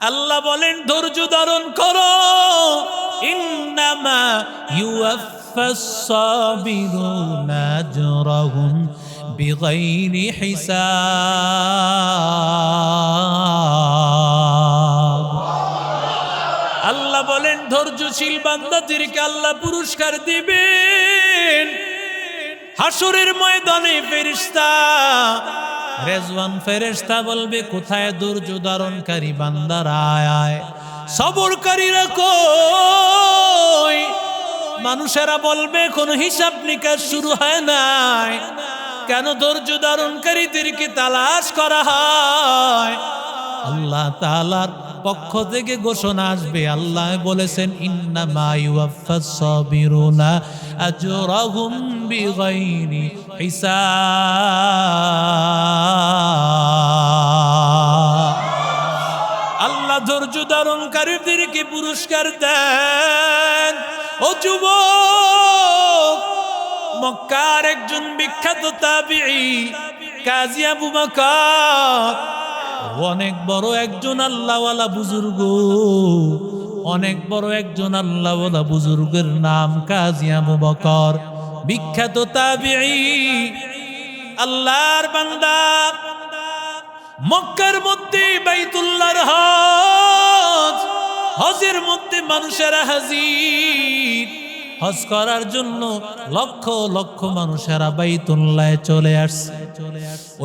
আল্লাহ বলেন ধৈর্য ধারণ করো, ইন্নামা ইউয়াফাস সাবিরুনা আজরাহুম বিগাইরি হিসাব। আল্লাহ বলেন ধৈর্যশীল বান্দাদেরকে আল্লাহ পুরস্কার দিবেন। হাসরের ময়দানে ফেরেশতা রেজওয়ান ফেরেশতা বলবে, কোথায় ধৈর্য ধারণকারী বান্দারা? আয়, সবরকারীরা কই? মানুষেরা বলবে, কোন হিসাব নিকাশ শুরু হয় নাই, কেন ধৈর্য ধারণকারীদেরকে তালাশ করা হয়? আল্লাহ তাআলার পক্ষ থেকে ঘোষণা আসবে। আল্লাহ বলেছেন, ইন্নামা ইউয়াফাস সাবিরুনা আজরাহুম বিগাইরি হিসাব। আল্লাহ ধৈর্য ধারণকারীদেরকে পুরস্কার দেন। ও যুবক, মক্কার একজন বিখ্যাত তাবিঈ কাজী আবু বকর, অনেক বড় একজন আল্লাহওয়ালা বুজুর্গ, অনেক বড় একজন আল্লাহওয়ালা বুজুর্গের নাম কাজী আবু বকর, বিখ্যাত তাবিঈ, আল্লাহর বান্দা। মক্কার মধ্যে বাইতুল্লাহর হজের মধ্যে মানুষেরা হাজির। হজ করার জন্য লক্ষ লক্ষ মানুষেরা বাইতুল্লাহে চলে আসছে।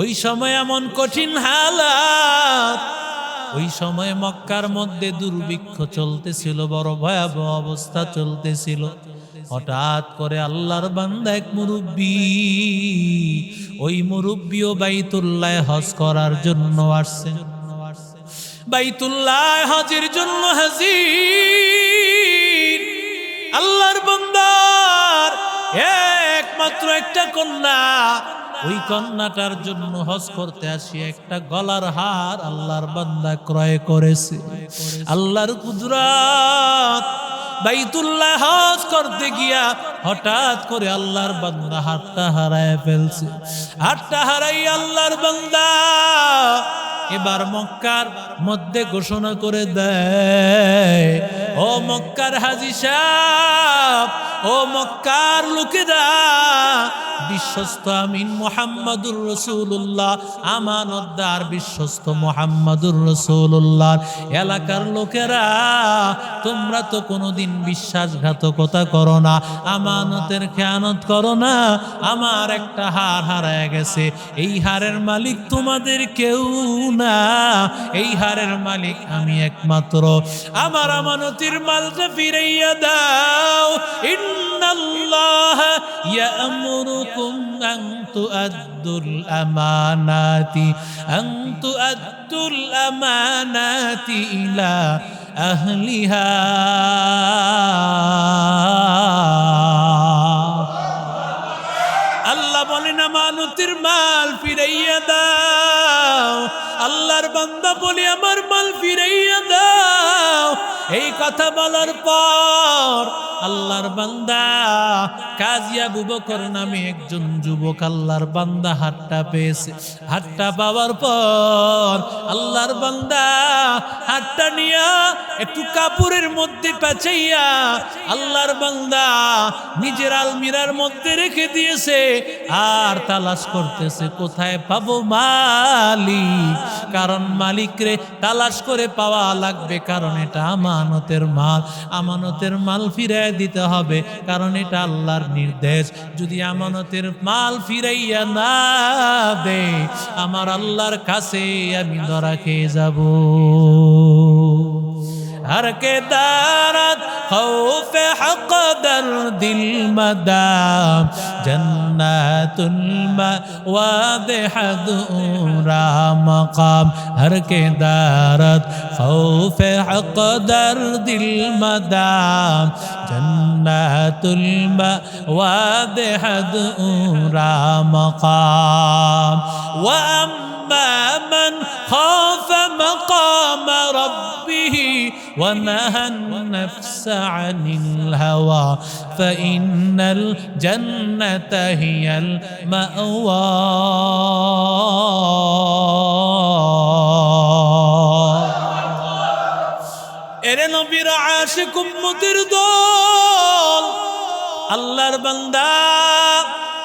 ওই সময় এমন কঠিন হালাত, ওই সময় মক্কার মধ্যে দুর্ভিক্ষ চলতেছিল, বড় ভয়াবহ অবস্থা চলতেছিল। হঠাৎ করে আল্লাহর বান্দা এক মুরব্বী, ওই মুরব্বিও বাইতুল্লাহে হজ করার জন্য আসছেন। বাইতুল্লাহ হজের জন্য হাজির। আল্লাহর বান্দার একমাত্র একটা কন্যা, ওই কন্যাটার জন্য হজ করতে আসি একটা গলার হার আল্লাহর বান্দা ক্রয় করেছে। আল্লাহর কুদরত, বাইতুল্লাহ হজ করতে গিয়া হঠাৎ করে আল্লাহর বান্দা হাতটা হারায় ফেলছে। হাতটা হারাই আল্লাহর বান্দা এবার মক্কার মধ্যে ঘোষণা করে দেয়, ও মক্কার হাজী সাহেব, ও মক্কার লোকেরা, বিশ্বস্ত আমিন মুহাম্মাদুর রাসূলুল্লাহ, আমানতদার বিশ্বস্ত মুহাম্মাদুর রাসূলুল্লাহ এলাকার লোকেরা, তোমরা তো কোনোদিন বিশ্বাসঘাতকতা করো না, আমানতের খেয়ানত করো না। আমার একটা হার হারায় গেছে, এই হারের মালিক তোমাদের কেউ না, এই হারের মালিক আমি একমাত্র। আমার আমানতের মালটা ফিরাইয়া দাও। ইন্নাল্লাহ ইয়া'মুরুকুম আন তুআদ্দুল আমানাতি ইলা আহলিহা। আল্লাহ বলেন আমানতের মাল ফিরাইয়া দাও। আল্লাহর বান্দা বলে আমার মাল ফিরাইয়া দাও। এই কথা বলার পর আল্লাহর বান্দা কাজী আবু বকর নামে একজন যুবক, আল্লাহর বান্দা হাতটা পেয়েছে। হাতটা পাওয়ার পর আল্লাহর বান্দা হাতটা নিয়া একটু কাপড়ের মধ্যে পেঁচাইয়া আল্লাহর বান্দা নিজের আলমিরার মধ্যে রেখে দিয়েছে। আর তালাশ করতেছে কোথায় পাবো মালিক, কারণ মালিকরে তালাশ করে পাওয়া লাগবে, কারণ এটা আমানতের মাল। আমানতের মাল ফিরাই দিতে হবে, কারণ এটা আল্লাহর নির্দেশ। যদি আমানতের মাল ফিরাইয়া না দে, আমার আল্লাহর কাছে আমি ধরা খেয়ে যাব। हर के दारत खौफ हक दर्दिल मदाम जन्नतुल मवाद हदूरा मकाम। हर के दारत खौफ हक दर्दिल मदाम जन्नतुल मवाद हदूरा मकाम। वअम्मा मन खौफ मकाम रब्बिह ونهى النفس عن الهوى فإن الجنة هي المأوى। এরে নবীর আশিক উম্মতের দল, আল্লাহর বান্দা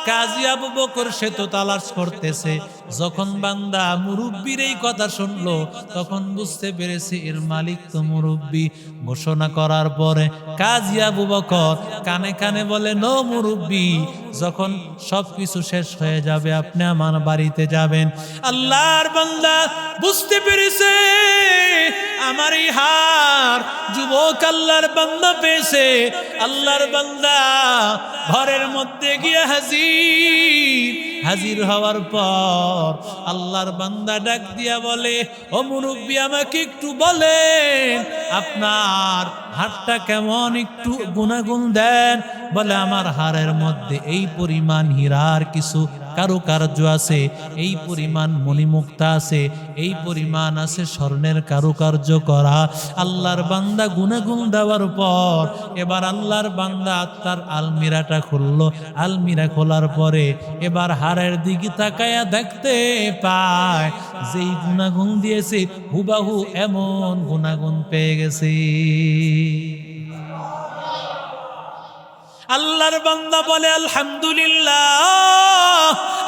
কাজী আবু বকর সে তো তালাশ করতেছে। যখন বান্দা মুরব্বির এই কথা শুনলো তখন বুঝতে পেরেছে এর মালিক তো মুরব্বি। ঘোষণা করার পরে কাজী আবু বকর কানে কানে বলে, নো মুরব্বি, যখন সবকিছু শেষ হয়ে যাবে আপনি আমার বাড়িতে যাবেন। আল্লাহর বান্দা বুঝতে পেরেছে আমার এই হার যুবক আল্লাহর বান্দা পেয়েছে। আল্লাহর বান্দা ঘরের মধ্যে গিয়ে হাজির হওয়ার পর আল্লাহর বান্দা ডাক দিয়া বলে, ও মুরব্বি, আমাকে একটু বলেন আপনার হাড়টা কেমন, একটু গুনাগুন দেন। বলে, আমার হাড়ের মধ্যে এই পরিমাণ হীরার কিছু কারুকার্য আছে, এই পরিমাণ মণিমুক্তা আছে, এই পরিমাণ আছে স্বর্ণের কারুকার্য করা। আল্লাহর বান্দা গুনাগুন দেওয়ার পর এবার আল্লাহর বান্দা তার আলমিরাটা খুললো। আলমিরা খোলার পরে এবার হাড়ের দিকে তাকায়া দেখতে পায় যেই গুনাগুন দিয়েছে হুবাহু এমন গুনাগুন পেয়ে গেছে। আল্লাহর বান্দা বলে, আলহামদুলিল্লাহ,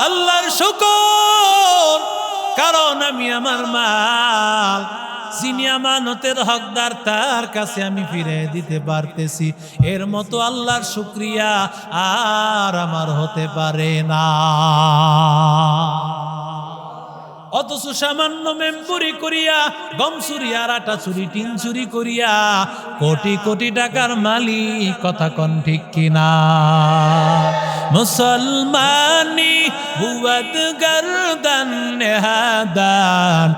আল্লাহর শুকর, কারণ আমি আমার মাল যিনি আমানতের হকদার তার কাছে আমি ফিরে দিতে পারতেছি। এর মতো আল্লাহর শুকরিয়া আর আমার হতে পারে না। অথচ সামান্য মেম্বুরি করিয়া, গম চুরি আর আটা চুরি, টিন চুরি করিয়া কোটি কোটি টাকার মালিক, কথা কন ঠিক কিনা? মুসলমানি বুয়াদ গর্দন নেহাদান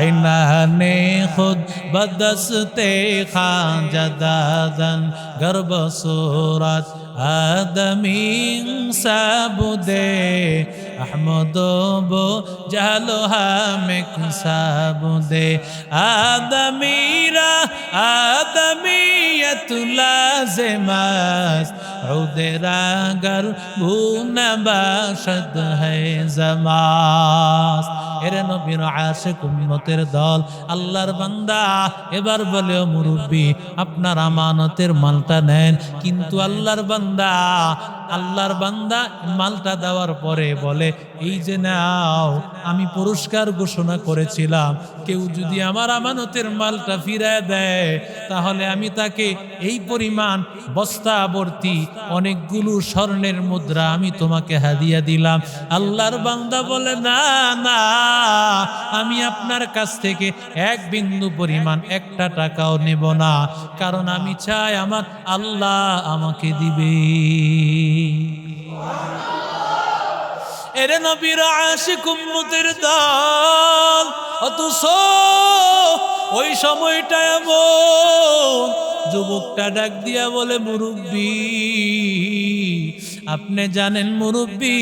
ইনানে খুদ বদস্তে খাজাদান গর্ব সুরত আদমি সাবুদে আহমদ বো জালো হামেক সাবুদে আদমিরা আদমিয়ত লাজিমাস উদেরা গর বুনা বাশদ হ্যায় জামাস। এরে নবীর আশিক উম্মতের দল, আল্লাহর বান্দা এবার বলে, ও মুরব্বি, আপনার আমানতের মালটা নেন। কিন্তু আল্লাহর বান্দা মালটা দেওয়ার পরে বলে, এই যে নাও, আমি পুরস্কার ঘোষণা করেছিলাম, কেউ যদি আমার আমানতের মালটা ফিরায় দেয় তাহলে আমি তাকে এই পরিমাণ বস্তা ভর্তি অনেকগুলো স্বর্ণের মুদ্রা আমি তোমাকে হাদিয়া দিলাম। আল্লাহর বান্দা বলে, না না, আমি আপনার কাছ থেকে এক বিন্দু পরিমাণ একটা টাকাও নেব না, কারণ আমি চাই আমার আল্লাহ আমাকে দিবে। এরে নবীর আশিক উম্মতের দল, অথচ ওই সময়টা এমন যুবকটা ডাক দিয়া বলে, মুরব্বি, আপনি জানেন মুরব্বি,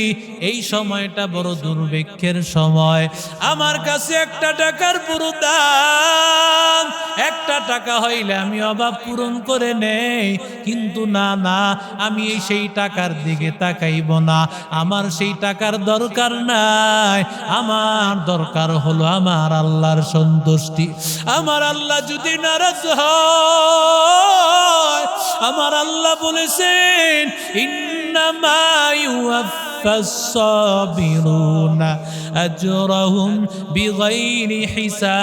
এই সময়টা বড় দুর্ভিক্ষের সময়, আমার কাছে একটা টাকার পুরো দাম, একটা টাকা হইলে আমি অভাব পূরণ করে নেই। কিন্তু না না, আমি সেই টাকার দিকে তাকাইব না, আমার সেই টাকার দরকার নাই, আমার দরকার হলো আমার আল্লাহর সন্তুষ্টি। আমার আল্লাহ যদি নারাজ হয়, আমার আল্লাহ বলেছেন, ইন্নামা ইউওয়াফাস সাবিরুনা আজরাহুম বিগাইরি হিসাব।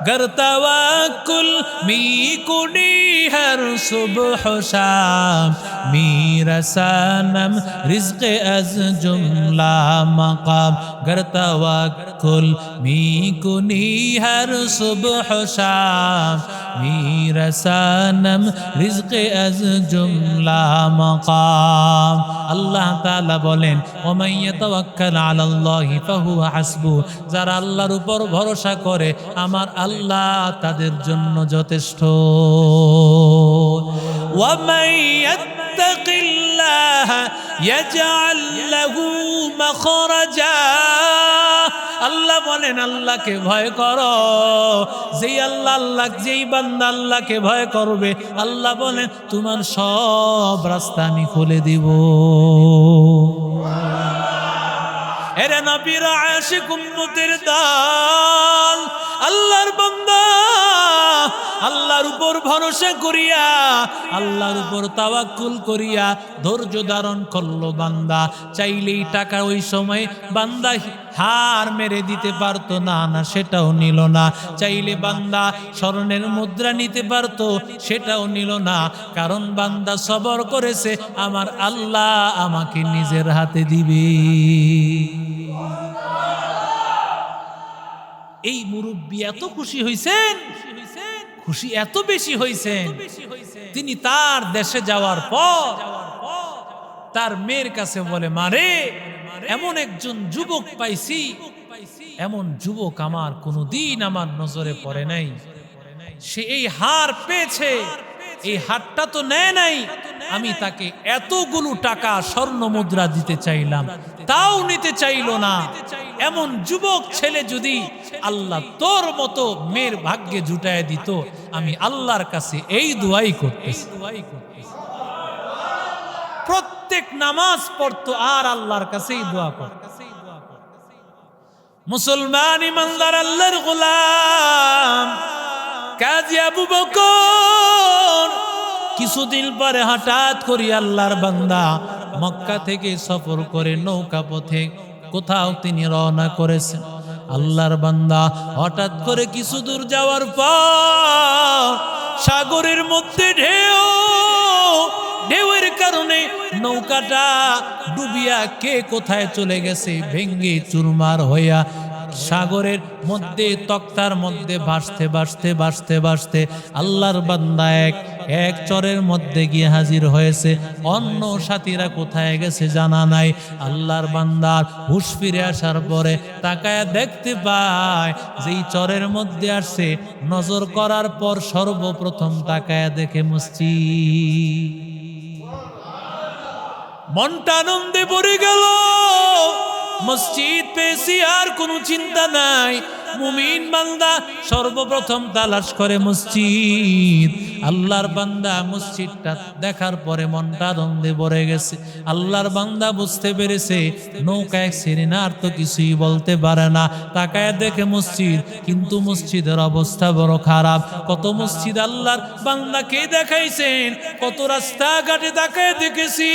गर तवक्कुल मी कुड़ी हर सुबह शाम, मेरा सनम रिज़्क़ अज़ जुमला मकाम। गर तवक्कुल मी कुड़ी हर सुबह शाम, मेरा सनम रिज़्क़ अज़ जुमला मकाम। আল্লাহ তাআলা বলেন, ওমান ইয়াতাওয়াক্কাল আলাল্লাহি ফাহুয়া হাসবু, যারা আল্লাহর উপর ভরসা করে আমার আল্লাহ তাদের জন্য যথেষ্ট। ওয়ামান ইয়াত্তাকিল্লাহা ইয়াজআল লাহু মাখরাজা, আল্লাহ বলেন, আল্লাহকে ভয় করো। যেই বান্দা আল্লাহকে ভয় করবে, আল্লাহ বলেন তোমার সব রাস্তা আমি খুলে দিব। এরে নবীর আশিক উম্মতের দল, আল্লাহর বান্দা আল্লাহর উপর ভরসা করিয়া, আল্লাহর উপর তাওয়াক্কুল করিয়া ধৈর্য ধারণ করলো বান্দা। চাইলেই টাকা ওই সময় বান্দা হার মেরে দিতে পারতো না, না সেটাও নিল না। চাইলে বান্দা স্বর্ণের মুদ্রা নিতে পারতো, সেটাও নিল না। কারণ বান্দা সবর করেছে, আমার আল্লাহ আমাকে নিজের হাতে দিবে। এই মুরব্বী এত খুশি হইছেন, খুশি এত বেশি হইছেন, তিনি তার দেশে যাওয়ার পর তার মেয়ের কাছে বলে, মারে এমন একজন যুবক পাইছি, এমন যুবক আমার কোনোদিন আমার নজরে পড়ে নাই। সে এই হার পেয়েছে, এই হারটা তো নেয় নাই। আমি তাকে এতগুলো টাকা স্বর্ণ মুদ্রা দিতে চাইলাম, তাও নিতে চাইলো না। এমন যুবক ছেলে যদি আল্লাহ তোর মতো মেয়ের ভাগ্যে জুটায় দিত, আমি আল্লাহর কাছে এই দোয়াই করতেছি। প্রত্যেক নামাজ পড়তো আর আল্লাহর কাছেই দোয়া করত। মুসলমান ইমানদার আল্লাহর গোলাম কাজী আবু বকর কিছুদিন পরে হঠাৎ করে আল্লাহর বান্দা মক্কা থেকে সফর করে নৌকা পথে কোথাও তিনি রওনা করেছেন। আল্লাহর বান্দা হঠাৎ করে কিছু দূর যাওয়ার পর সাগরের মধ্যে ঢেউয়ের কারণে নৌকাটা ডুবিয়া কে কোথায় চলে গেছে, ভেঙ্গে চুরমার হইয়া সাগরের মধ্যে তক্তার মধ্যে ভাসতে ভাসতে ভাসতে ভাসতে আল্লাহর বান্দা এক চরের মধ্যে গিয়ে হাজির হয়েছে। অন্য সাথীরা কোথায় গেছে জানা নাই। আল্লাহর বান্দার হুঁশ ফিরে আসার পরে তাকায়া দেখতে পায় যেই চরের মধ্যে আসছে, নজর করার পর সর্বপ্রথম তাকায়া দেখে মসজিদ। মনটা আনন্দে ভরে গেল, মসজিদ পেয়েছি আর কোনো চিন্তা নাই। মুমিন বান্দা সর্বপ্রথম তালাশ করে মসজিদ। আল্লাহর বান্দা মসজিদটা দেখার পরে মনটা আনন্দে ভরে গেছে। আল্লাহর বান্দা বুঝতে পেরেছে নৌকা এক শ্রেণী আর তো কিছুই বলতে পারে না। তাকায় দেখে মসজিদ, কিন্তু মসজিদের অবস্থা বড় খারাপ। কত মসজিদ আল্লাহর বান্দাকে দেখাইছেন, কত রাস্তাঘাটে তাকায় দেখেছি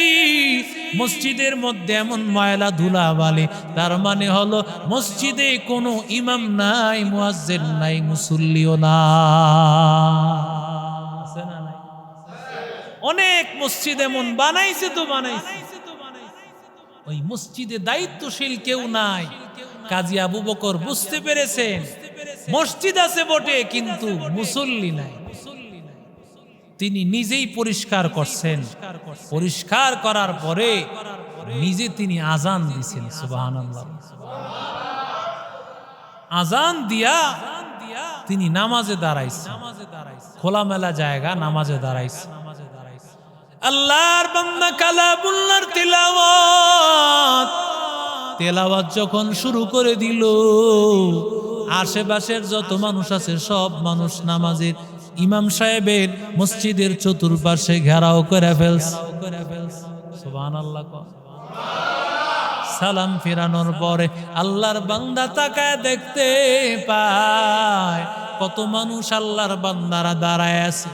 মসজিদের মধ্যে এমন ময়লা ধুলা বালি। তার মানে হলো মসজিদে কোনো ইমাম নাই, মুয়াজ্জিন নাই, মুসল্লিও না। অনেক মসজিদ এমন বানাইছে তো বানাইছে, ওই মসজিদে দায়িত্বশীল কেউ নাই। কাজী আবু বকর বুঝতে পেরেছেন মসজিদ আছে বটে কিন্তু মুসল্লি নাই। তিনি নিজেই পরিষ্কার করছেন। পরিষ্কার করার পরে নিজে তিনি আজান দিয়েছেন। সুবহানাল্লাহ। আজান দিয়া তিনি নামাজে দাঁড়াইছেন। খোলামেলা জায়গা, নামাজে দাঁড়াইছেন। আল্লাহর বান্দা কালামুল্লাহর তেলাওয়াত যখন শুরু করে দিল, আশেপাশের যত মানুষ আছে সব মানুষ নামাজের ইমাম সাহেবের মসজিদের চতুর্পাশে ঘেরাও করে ফেলছে। সুবহানাল্লাহ। সালাম ফিরানোর পরে আল্লাহর বান্দা তাকায় দেখতে পায় কত মানুষ আল্লাহর বান্দারা দাঁড়ায় আছে।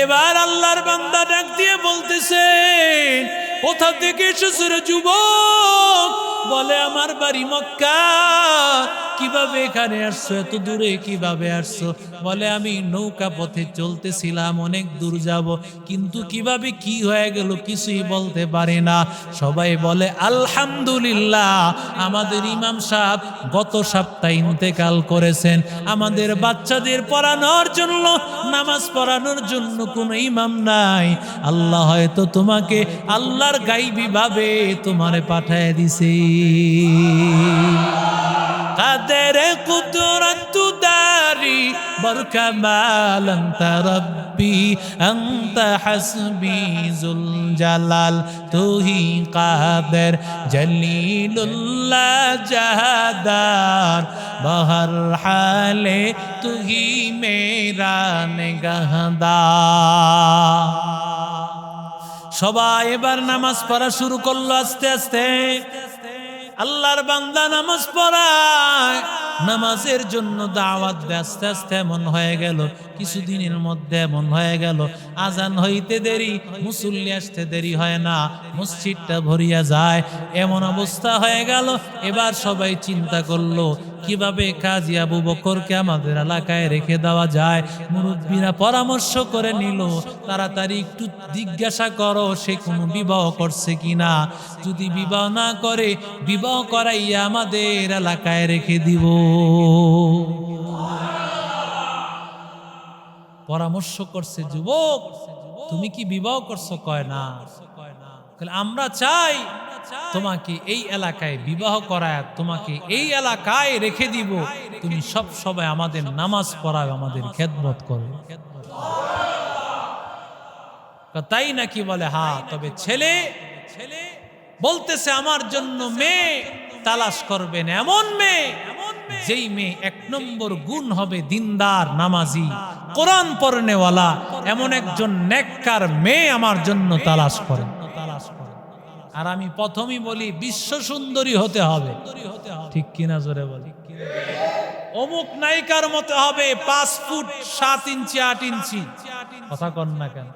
এবার আল্লাহর বান্দা ডাক দিয়ে বলতেছে, কোথা থেকে এসেছো রে যুবক? বলে, আমার বাড়ি মক্কা। কিভাবে এখানে আসছো? এত দূরে কিভাবে আসছো? বলে, আমি নৌকা পথে চলতেছিলাম, অনেক দূর যাব, কিন্তু কিভাবে কি হয়ে গেল কিছুই বলতে পারি না। সবাই বলে আলহামদুলিল্লাহ, আমাদের ইমাম সাহেব গত সপ্তাহে ইন্তেকাল করেছেন। আমাদের বাচ্চাদের পড়ানোর জন্য, নামাজ পড়ানোর জন্য কোনো ইমাম নাই। আল্লাহ হয়তো তোমাকে আল্লাহর গাইবি ভাবে তোমারে পাঠায় দিছে। কাদের কুদরত দারি বরকামাল আনতা রব্বি আনতা হাসবি জুল জালাল তুহি কাদের জলিলুল্লাহ জাহাদার বহর হালে তুহি মেরা নিগাহদার। সবাই এবার নামাজ পড়া শুরু করলো আস্তে আস্তে। আল্লাহর বান্দা নামাজ পড়ায়, নামাজের জন্য দাওয়াত দেয়। আস্তে আস্তে এমন হয়ে গেল, কিছুদিনের মধ্যে এমন হয়ে গেল, আজান হইতে দেরি, মুসল্লি আসতে দেরি হয় না, মসজিদটা ভরিয়া যায়। এমন অবস্থা হয়ে গেল। এবার সবাই চিন্তা করলো কিভাবে কাজী আবু বকরকে আমাদের এলাকায় রেখে দেওয়া যায়। মুরব্বীরা পরামর্শ করে নিল, তাড়াতাড়ি একটু জিজ্ঞাসা করো সে কোনো বিবাহ করছে কিনা। যদি বিবাহ না করে, বিবাহ করাইয়া আমাদের এলাকায় রেখে দিব। পরামর্শ করছে, যুবক তুমি কি বিবাহ করছো? কয় না। আমরা চাই তোমাকে এই এলাকায় বিবাহ করায়, তোমাকে এই এলাকায় রেখে দিব, তুমি সব সময় আমাদের নামাজ পড়াও, আমাদের খেদমত করো। তাই নাকি? বলে হ্যাঁ। তবে ছেলে বলতেছে আমার জন্য মেয়ে তালাশ করবেন, এমন মেয়ে যেই মেয়ে এক নম্বর গুণ হবে দিনদার, নামাজি, কোরআন পড়নেওয়ালা, এমন একজন নেককার মেয়ে আমার জন্য তালাশ করেন। আর আমি প্রথমেই বলি বিশ্ব সুন্দরী হতে হবে, ঠিক কিনা? জোরে বলি। অমুক নায়িকার মতো হবে 5 ফুট 7 ইঞ্চি 8 ইঞ্চি, কথা কন না কেন?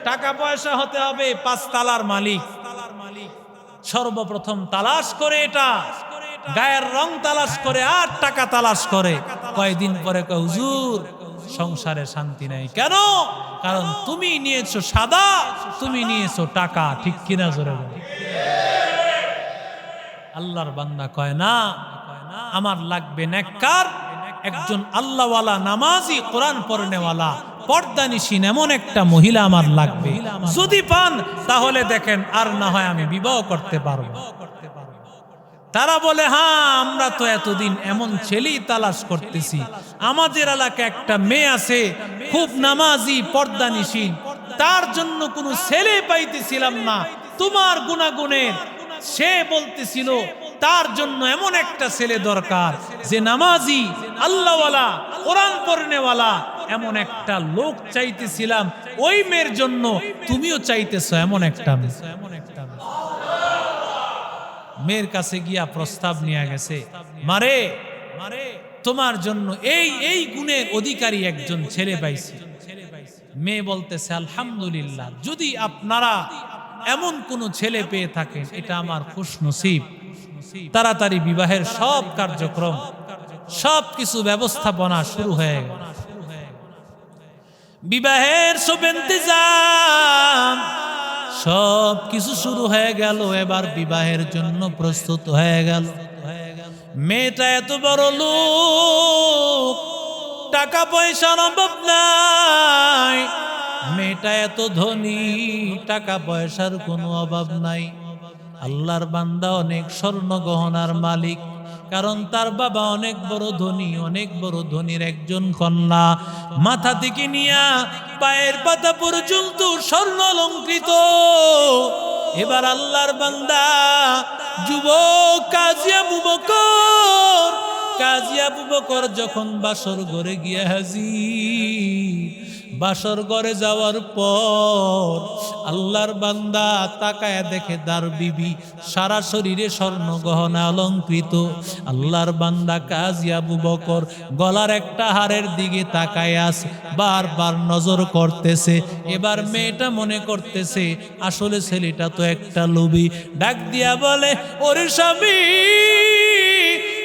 টাকা পয়সা হতে হবে 5 তালার মালিক। সর্বপ্রথম তালাশ করে এটা, গায়ের রং তালাশ করে আর টাকা তালাশ করে। কয়েকদিন পরে কয় হুজুর সংসারে শান্তি নাই। কেন? কারণ তুমি নিয়েছো সাদা, তুমি নিয়েছো টাকা, ঠিক কিনা? জোরে বল। আল্লাহর বান্দা কয় না, আমার লাগবে নেককার, একজন আল্লাহওয়ালা, নামাজি, কোরআন পড়নেওয়ালা, পর্দানিশীন এমন একটা মহিলা আমার লাগবে। যদি পান তাহলে দেখেন, আর না হয় আমি বিবাহ করতে পারবো। তারা বলে হ্যাঁ, আমরা তো এতদিন এমন ছেলেই তালাশ করতেছি, আমাদের এলাকায় একটা মেয়ে আছে খুব নামাজি, পর্দানিশীন, তার জন্য কোনো ছেলে পাইতেছিলাম না। তোমার গুণাগুণের সে বলতেছিল তার জন্য এমন একটা ছেলে দরকার যে নামাজি, আল্লাহওয়ালা, কোরআন পড়নেওয়ালা, এমন একটা লোক চাইতেছিলাম। ওই মেয়ের জন্য তুমিও চাইতেছো এমন একটা মেয়ে। মেয়ের কাছে গিয়া প্রস্তাব নিয়ে গেছে, মারে তোমার জন্য এই গুণের অধিকারী একজন ছেলে পাইছি। মেয়ে বলতেছে আলহামদুলিল্লাহ, যদি আপনারা এমন কোন ছেলে পেয়ে থাকেন এটা আমার খুশনসিব। তাড়াতাড়ি বিবাহের সব কার্যক্রম, সবকিছু ব্যবস্থাপনা শুরু হয়ে গেল। বিবাহের সব ইন্তজাম সব কিছু শুরু হয়ে গেল। এবার বিবাহের জন্য প্রস্তুত হয়ে গেল। মেয়েটা এত বড় লোক, টাকা পয়সার অভাব নাই। মেয়েটা এত ধনী, টাকা পয়সার কোনো অভাব নাই। আল্লাহর বান্দা অনেক স্বর্ণ গহনার মালিক, কারণ তার বাবা অনেক বড় ধনী, অনেক বড় ধনীর একজন কন্যা। মাথা থেকে নিয়া পায়ের পাতা পর্যন্ত স্বর্ণ অলংকৃত। এবার আল্লাহর বান্দা যুবক কাজী আবু বকর যখন বাসর ঘরে গিয়া হাজির, বাসর ঘরে যাওয়ার পর আল্লাহর বান্দা তাকায় দেখে তার বিবি সারা শরীরে স্বর্ণ গহনা অলংকৃত। আল্লাহর বান্দা কাজী আবু বকর গলার একটা হারের দিকে তাকায় আছে, বারবার নজর করতেছে। এবার মেয়েটা মনে করতেছে আসলে ছেলেটা তো একটা লোভী। ডাক দিয়া বলে, ওরে স্বামী,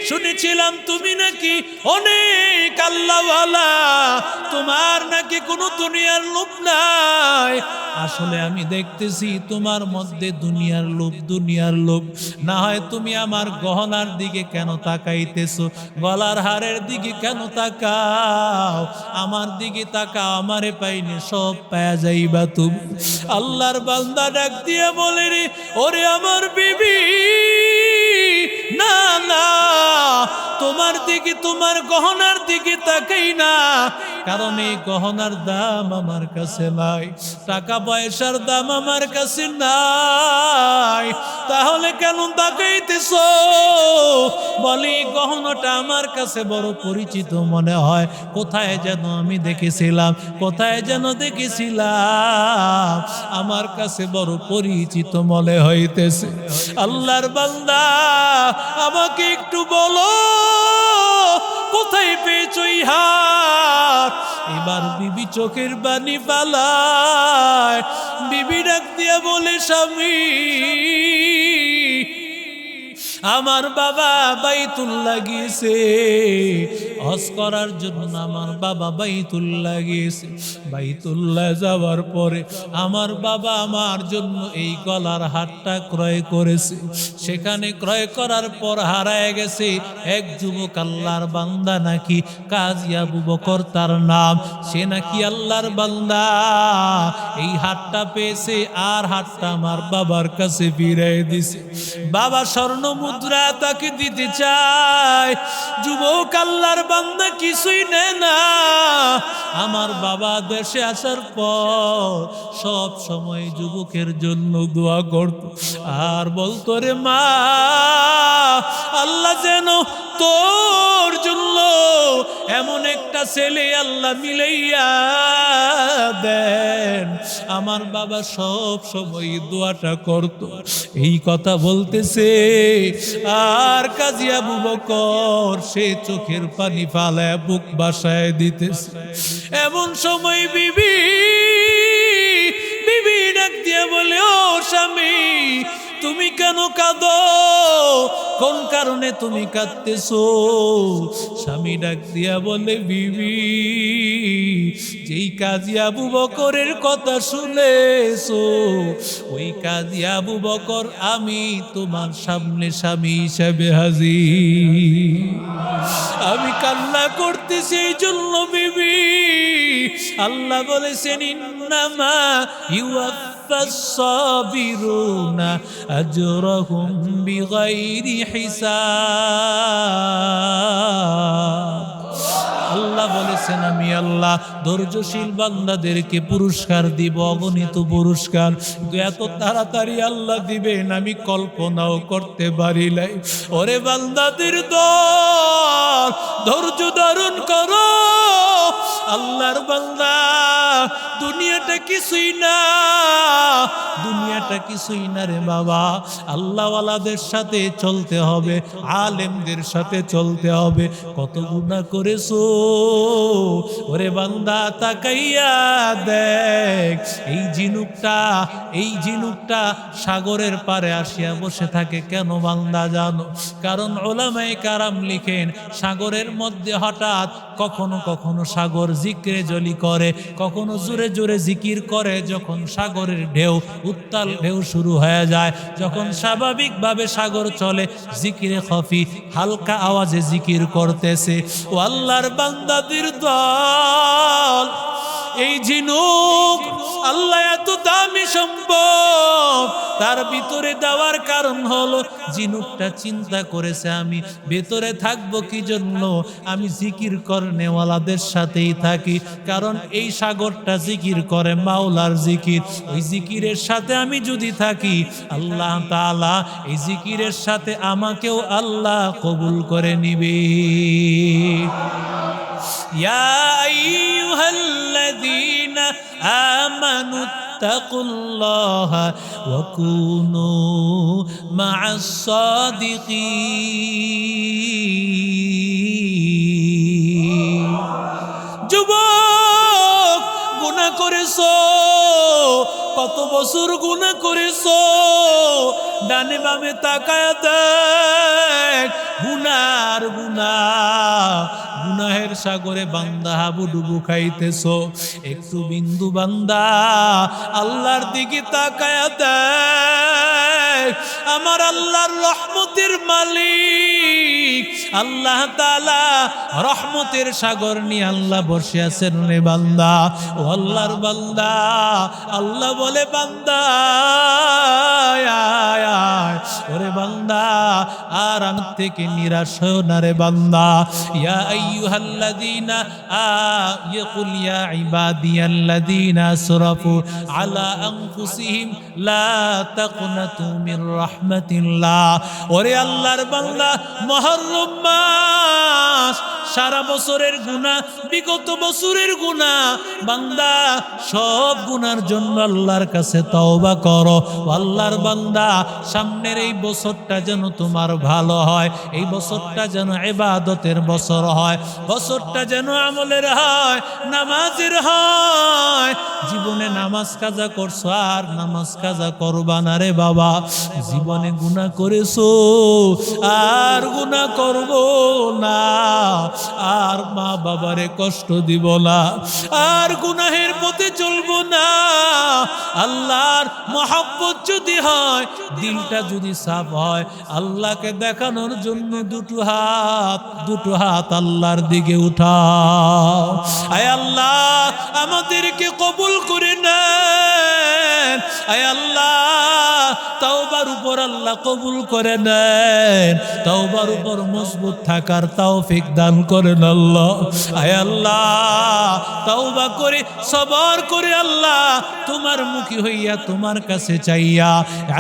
শুনেছিলাম তুমি নাকি অনেক আল্লাহওয়ালা, তোমার নাকি কোনো দুনিয়ার লোভ নাই। আসলে আমি দেখতেছি তোমার মধ্যে দুনিয়ার লোভ। না হয় তুমি আমার গহনার দিকে কেন তাকাইতেছো, গলার হারের দিকে কেন তাকাও? আমার দিকে তাকাও, আমারে পাইলে সব পায়া যাইবা তুমি। আল্লাহর বান্দা ডাক দিয়ে বলে, রে ওরে আমার বিবি, না না, তোমার দিকে, তোমার গহনার দিকে তাকাই না, কারণ এই গহনার দাম আমার কাছে নাই, টাকা পয়সার দাম আমার কাছে নাই। তাহলে কেন তাকাইতেছো? বলি গহনাটা আমার কাছে বড় পরিচিত মনে হয়, কোথায় যেন আমি দেখেছিলাম, কোথায় যেন দেখেছিলাম, আমার কাছে বড় পরিচিত মনে হইতেছে। আল্লাহর বান্দা আমাকে একটু বলো কোথায় পেয়েছ এই হার? এবার বিবি চোখের বানি পালায়, বিবি ডাক দিয়া বলে স্বামী, আমার বাবা বাইতুল্লাহ গিয়েছে হজ করার জন্য, আমার বাবা বাইতুল্লাহ গিয়েছে। বাইতুল্লাহ যাওয়ার পরে আমার বাবা আমার জন্য এই গলার হারটা ক্রয় করেছে। সেখানে ক্রয় করার পর হারায় গেছে। এক যুবক আল্লাহর বান্দা নাকি কাজী আবু বকর তার নাম, সে নাকি আল্লাহর বান্দা এই হারটা পেয়েছে, আর হারটা আমার বাবার কাছে ফিরাই দিছে। বাবা স্বর্ণ মুদ্রা তাকে দিতে চায়, যুবক আল্লাহর বান্দা কিছুই নেয় না। আমার বাবা দেশে আসার পর সব সময় যুবকের জন্য দোয়া করত আর বলতো, রে মা, আল্লাহ যেন তোর জন্য এমন একটা ছেলে আল্লাহ মিলাইয়া দেন। আমার বাবা সব সময় দোয়াটা করত। এই কথা বলতেছে আর কাজী আবু বকর সে চোখের পানি ফালায় বুক বাসায় দিতেছে। এমন সময় বিবি ডাক দিয়ে বলে, ও স্বামী, তুমি কেন কাঁদো? কোন কারণে তুমি কাঁদতেছো? স্বামী ডাক দিয়া বলে, বিবি, যেই কাজী আবু বকরের কথা শুনেছো, ওই কাজী আবু বকর আমি তোমার সামনে স্বামী হিসেবে হাজির। আমি কান্না করতেছি এই জন্য বিবি, আল্লাহ বলেছেন, ইন্নামা ইউয়াফাস সাবিরুনা আজরাহুম বিগাইরি হিসাব। আল্লাহ বলেছেন, আমি আল্লাহ ধৈর্যশীল বান্দাদেরকে পুরস্কার দিব, অগণিত পুরস্কার। এত তাড়াতাড়ি আল্লাহ দিবেন আমি কল্পনাও করতে পারি নাই। ওরে বান্দাদের দল, ধৈর্য ধারণ করো। আল্লাহর বান্দা, দুনিয়াটা কিছুই না, দুনিয়াটা কিছুই না রে বাবা। আল্লাহওয়ালাদের সাথে চলতে হবে, আলেমদের সাথে চলতে হবে। কত গুনাহ করেছো ওরে বান্দা, তাকাইয়া দেখ। এই ঝিনুকটা সাগরের পারে আসিয়া বসে থাকে কেন বান্দা জানো? কারণ উলামায়ে কেরাম লিখেন, সাগরের মধ্যে হঠাৎ কখনো কখনো সাগর জিক্রে জলি করে, কখনো জোরে জোরে জিকির করে। যখন সাগরের ঢেউ, উত্তাল ঢেউ শুরু হয়ে যায়, যখন স্বাভাবিকভাবে সাগর চলে, জিকিরে খফি হালকা আওয়াজে জিকির করতেছে। ও আল্লাহর বান্দাদের দল, এই ঝিনুক আল্লাহ এত দামি সম্পদ তার ভিতরে দেওয়ার কারণ হলো ঝিনুকটা চিন্তা করেছে আমি ভেতরে থাকবো কি জন্য? আমি জিকির করনেওয়ালাদের সাথেই থাকি। কারণ এই সাগরটা জিকির করে মাওলার জিকির, ওই জিকিরের সাথে আমি যদি থাকি, আল্লাহ তাআলা এই জিকিরের সাথে আমাকেও আল্লাহ কবুল করে নিবে। ইয়া আইয়ুহাল্লাযীনা আমানু তাকুল্লাহা ওয়া কুনু মা'আস সাদিকিন। যুবক, গুনাহ করেছো, কত বছর গুনাহ করেছো, ডানে বামে তাকায়া দেখ, গুনার গুনাহ, গুনাহের সাগরে বান্দা হাবুডুবু খাইতেছো। একটু বিন্দু বান্দা আল্লাহর দিকে তাকায়া দেখ। আমার আল্লাহর রহমতের মালিক আল্লাহ তাআলা রহমতের সাগর নিয়ে আল্লাহ বসে আছেন রে বান্দা। ও আল্লাহর বান্দা, আল্লাহ বলে বান্দা আয় আয় আয়। ওরে বান্দা আর আমি থেকে নিরাশ হও না রে বান্দা। ইয়া আইয়ুহাল্লাযীনা ইয়াকুল ইয়া ইবাদিয়াল্লাযীনা আসরাফু আলা আনফুসিহিম লা তাকনাতু মির রাহমাতিল্লাহ। ওরে আল্লাহর বান্দা, মুহররম মাস, সারা বছরের গুনাহ, বিগত বছরের গুনাহ, বান্দা সব গুনার জন্য আল্লাহর কাছে তওবা করো। আল্লাহর বান্দা, সামনের এই বছরটা যেন তোমার ভালো হয়, এই বছরটা যেন ইবাদতের বছর হয়, বছরটা যেন আমলের হয়, নামাজের হয়। জীবনে নামাজ কাজা করছো আর নামাজ কাজা করবা না রে বাবা। জীবনে গুনাহ করেছো আর গুনাহ করবো না, আর মা বাবারে কষ্ট দিব না, আর গুনাহের পথে চলবো না। আল্লাহর মহব্বত যদি হয়, দিলটা যদি সাফ হয়, আল্লাহকে দেখানোর জন্য দুটো হাত আল্লাহর দিকে উঠাও। আয় আল্লাহ আমাদেরকে কবুল করে নেন। আয় আল্লাহ তাওবার উপর আল্লাহ কবুল করে নেন। তাওবার উপর মজবুত থাকার তৌফিক দান করেন আল্লাহ। আয় আল্লাহ তাওবা করে সবর করে আল্লাহ তোমার মুখী হইয়া তোমার কাছে চাইয়া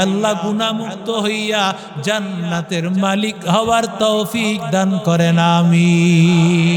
আল্লাহ গুনাহ মুক্ত হইয়া জান্নাতের মালিক হওয়ার তৌফিক দান করেন আমিন।